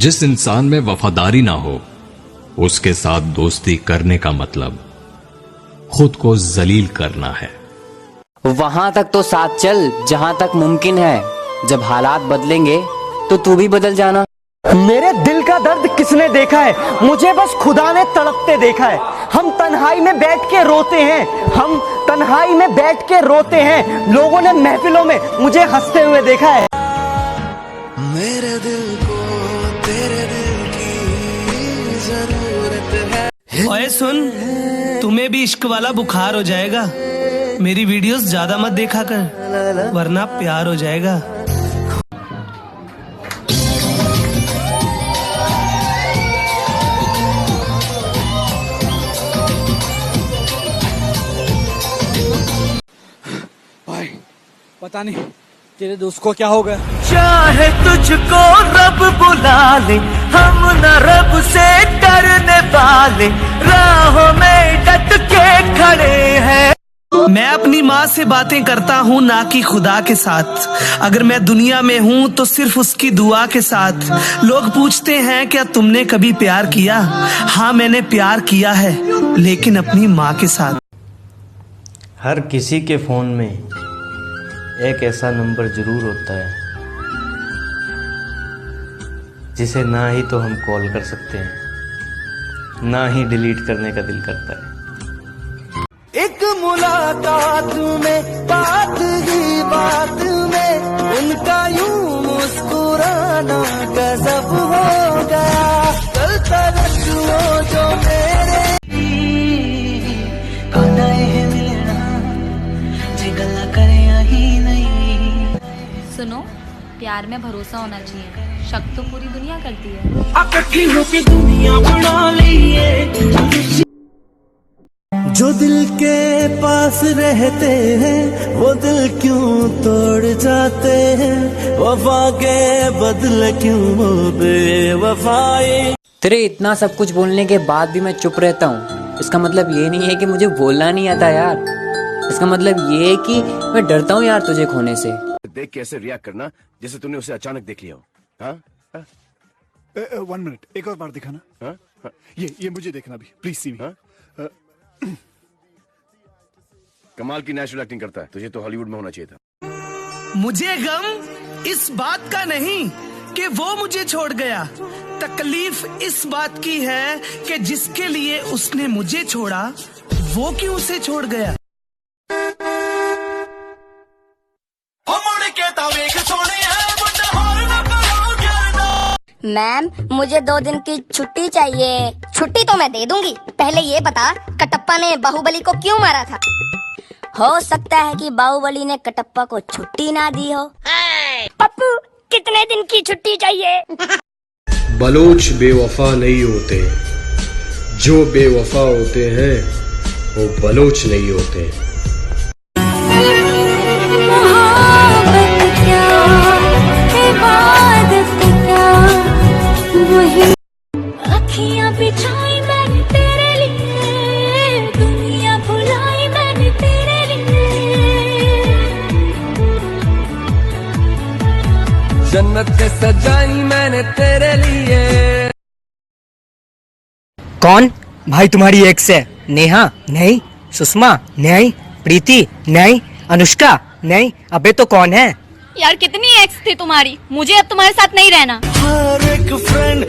जिस इंसान में वफादारी ना हो उसके साथ दोस्ती करने का मतलब खुद को जलील करना है। वहां तक तो साथ चल जहां तक मुमकिन है, जब हालात बदलेंगे तो तू भी बदल जाना। मेरे दिल का दर्द किसने देखा है, मुझे बस खुदा ने तड़पते देखा है। हम तन्हाई में बैठ के रोते हैं, हम तन्हाई में बैठ के रोते हैं, लोगों ने महफिलों में मुझे हंसते हुए देखा है। मेरे दिल को तेरे दिल की जरूरत है। ओए सुन, तुम्हें भी इश्क वाला बुखार हो जाएगा। मेरी वीडियोस ज्यादा मत देखा कर, वरना प्यार हो जाएगा। भाई पता नहीं तेरे दोस्त को क्या हो गया। चाहे तुझको रब बुला ले, हम न रब से डरने वाले, राहों में डट के खड़े हैं। मैं अपनी माँ से बातें करता हूँ, ना कि खुदा के साथ। अगर मैं दुनिया में हूँ तो सिर्फ उसकी दुआ के साथ। लोग पूछते हैं क्या तुमने कभी प्यार किया? हाँ, मैंने प्यार किया है, लेकिन अपनी माँ के साथ। हर किसी के फ़ोन में एक ऐसा नंबर ज़रूर होता है जिसे ना ही तो हम कॉल कर सकते हैं, ना ही डिलीट करने का दिल करता है। एक मुलाकात में, बात ही बात में, उनका यूं मुस्कुराना गजब हो गया। कल तक वो जो मेरे सुनो, प्यार में भरोसा होना चाहिए, शक तो पूरी दुनिया करती है। दुनिया बना लिए। जो दिल के पास रहते हैं वो दिल क्यों तोड़ जाते हैं, वफा के बदले क्यों वो बेवफाई। तेरे इतना सब कुछ बोलने के बाद भी मैं चुप रहता हूँ, इसका मतलब ये नहीं है कि मुझे बोलना नहीं आता यार। इसका मतलब ये है कि मैं डरता हूँ यार तुझे खोने से। देख कैसे रिएक्ट करना जैसे तूने उसे अचानक देख लिया हो। हाँ? 1 मिनट, एक और बार दिखाना। हाँ? हाँ? ये मुझे देखना भी, प्लीज सी मी। कमाल की नेचुरल एक्टिंग करता है, तुझे तो हॉलीवुड में होना चाहिए था। मुझे गम इस बात का नहीं कि वो मुझे छोड़ गया, तकलीफ इस बात की है कि जिसके लिए उसने मुझे छोड़ा वो क्यों उसे छोड़ गया। मैम, मुझे 2 दिन की छुट्टी चाहिए। छुट्टी तो मैं दे दूंगी, पहले ये बता कटप्पा ने बाहुबली को क्यों मारा था? हो सकता है कि बाहुबली ने कटप्पा को छुट्टी ना दी हो। पप्पू, कितने दिन की छुट्टी चाहिए? बलोच बेवफा नहीं होते, जो बेवफा होते हैं वो बलोच नहीं होते। अखियां बिछाई मैंने तेरे लिए, दुनिया भुलाई मैंने तेरे लिए। जन्नत से सजाई मैंने तेरे लिए। कौन? भाई तुम्हारी एक्स है? नेहा? नहीं। सुषमा? नहीं। प्रीति? नहीं। अनुष्का? नहीं। अबे तो कौन है? यार कितनी एक्स थी तुम्हारी, मुझे अब तुम्हारे साथ नहीं रहना। हर एक फ्रेंड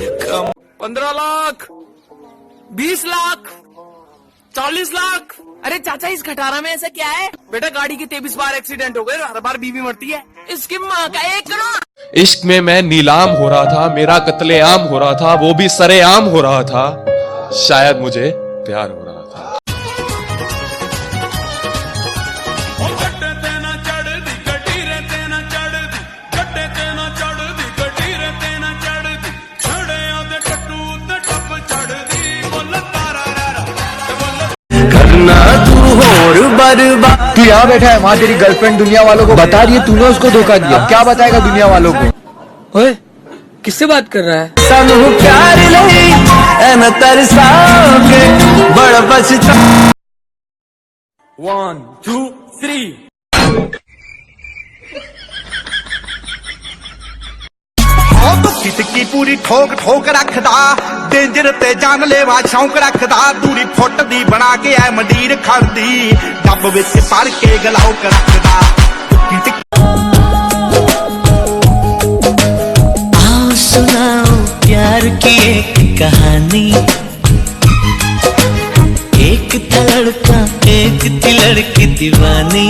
15 लाख, 20 लाख, 40 लाख। अरे चाचा, इस खटारा में ऐसा क्या है? बेटा, गाड़ी के 23 बार एक्सीडेंट हो गए, हर बार बीवी मरती है। इसकी माँ का 1 करोड़। इश्क में मैं नीलाम हो रहा था, मेरा कत्लेआम हो रहा था, वो भी सरेआम हो रहा था। शायद मुझे प्यार हो रहा था। तू यहाँ बैठा है, वहाँ तेरी गर्लफ्रेंड दुनिया वालों को बता रही है तूने उसको धोखा दिया। क्या बताएगा दुनिया वालों को? ओए, किससे बात कर रहा है? प्यार नहीं तरसाओगे, बड़ा पछता। 1 2 3। अब चिटकी पूरी ठोक ठोक रखदा, डेंजर ते जानलेवा शौक रखदा, दूरी फुट दी बना के ऐ मंडीर खड़दी, डब विच भर के गलाउक रखदा। आओ सुनाओ प्यार की एक कहानी, एक था लड़का एक थी लड़की दीवानी।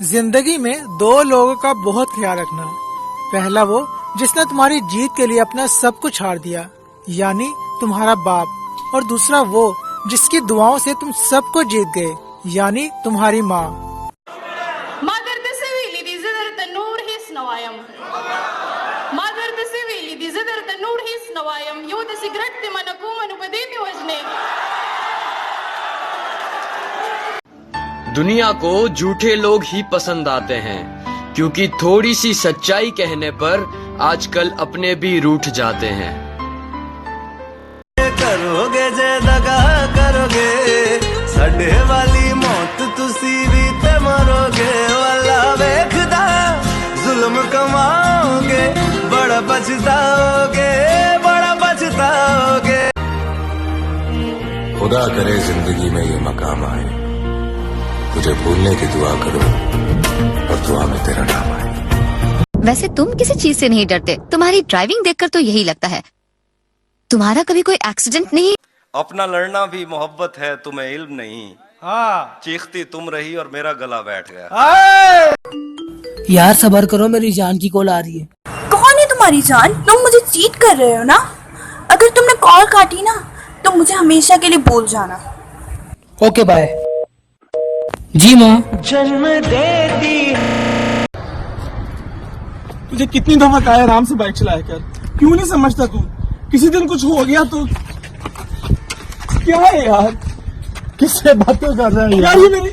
जिंदगी में दो लोगों का बहुत ख्याल रखना। पहला वो जिसने तुम्हारी जीत के लिए अपना सब कुछ हार दिया, यानी तुम्हारा बाप, और दूसरा वो जिसकी दुआओं से तुम सबको जीत गए, यानी तुम्हारी माँ। दुनिया को झूठे लोग ही पसंद आते हैं, क्योंकि थोड़ी सी सच्चाई कहने पर आजकल अपने भी रूठ जाते हैं। करोगे जे दगा करोगे, साडे वाली मौत तुसी भी ते मरोगे, वाला वेखदा जुल्म कमाओगे, बड़ा पछताओगे बड़ा पछताओगे। खुदा करे जिंदगी में ये मकाम आए, तुझे भूलने की दुआ करो और दुआ में तेरा नाम आए। वैसे तुम किसी चीज से नहीं डरते, तुम्हारी ड्राइविंग देखकर तो यही लगता है। तुम्हारा कभी कोई एक्सीडेंट नहीं? अपना लड़ना भी मोहब्बत है, तुम्हें इल्म नहीं। हाँ, चीखती तुम रही और मेरा गला बैठ गया। यार सबर करो, मेरी जान की कॉल आ रही है। कौन है तुम्हारी जान? तुम मुझे चीट कर रहे हो ना? अगर तुमने कॉल काटी ना तो मुझे हमेशा के लिए भूल जाना। Okay bye. जी माँ। जन्म देती तुझे कितनी दफा कहा है आराम से बाइक चलाया कर, क्यों नहीं समझता तू? किसी दिन कुछ हो गया तो क्या है यार? किससे बातें कर रहा है यार? ये मेरी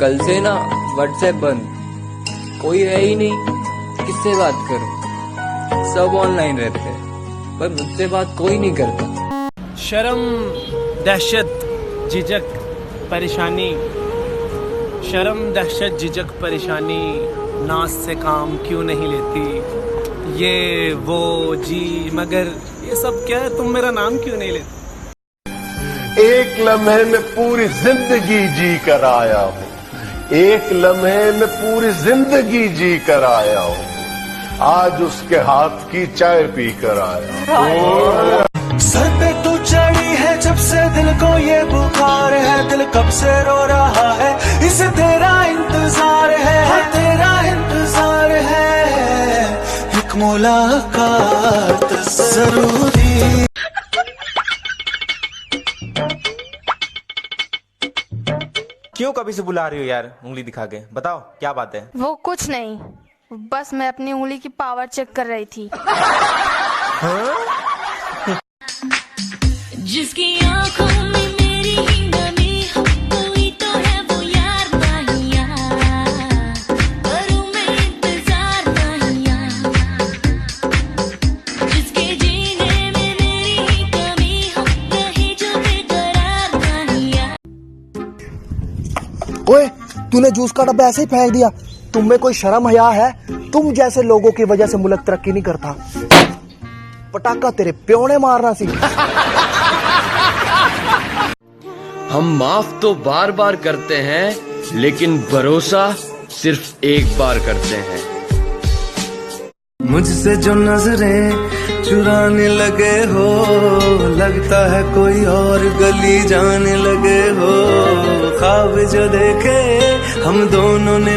कल से ना व्हाट्सएप बंद, कोई है ही नहीं, किससे बात करूं? सब ऑनलाइन रहते हैं पर मुझसे बात कोई नहीं करता। शर्म, दहशत, झिझक, परेशानी, शर्म, दहशत, झिझक, परेशानी, नाज से काम क्यों नहीं लेती, ये वो जी मगर ये सब क्या है, तुम मेरा नाम क्यों नहीं लेते? एक लम्हे में पूरी जिंदगी जी कर आया हूँ, एक लम्हे में पूरी जिंदगी जी कर आया हूँ, आज उसके हाथ की चाय पी कर आया हूँ। सर पे तू चढ़ी है जब से दिल को ये बुखार है, दिल कब से रो रहा है, इसे तेरा इंतजार है, तेरा इंतजार है, एक मुलाकात जरूरी। क्यों कभी से बुला रही हो यार उंगली दिखा के? बताओ क्या बात है? वो कुछ नहीं, बस मैं अपनी उंगली की पावर चेक कर रही थी। जिसकी आंखों में मेरी ही नमी हो, कोई तो है वो यार माहिया, करूं मैं इंतजार माहिया, जिसके जीने में मेरी ही कमी हो, रहे जो बेकरार माहिया। ओए, तूने जूस का डब्बा ऐसे ही फेंक दिया? तुम में कोई शर्म हया है? तुम जैसे लोगों की वजह से मुल्क तरक्की नहीं करता। पटाखा तेरे प्यो ने मारना सी। हम माफ तो बार बार करते हैं, लेकिन भरोसा सिर्फ एक बार करते हैं। मुझसे जो नजरें चुराने लगे हो, लगता है कोई और गली जाने लगे हो, ख्वाब जो देखे हम दोनों ने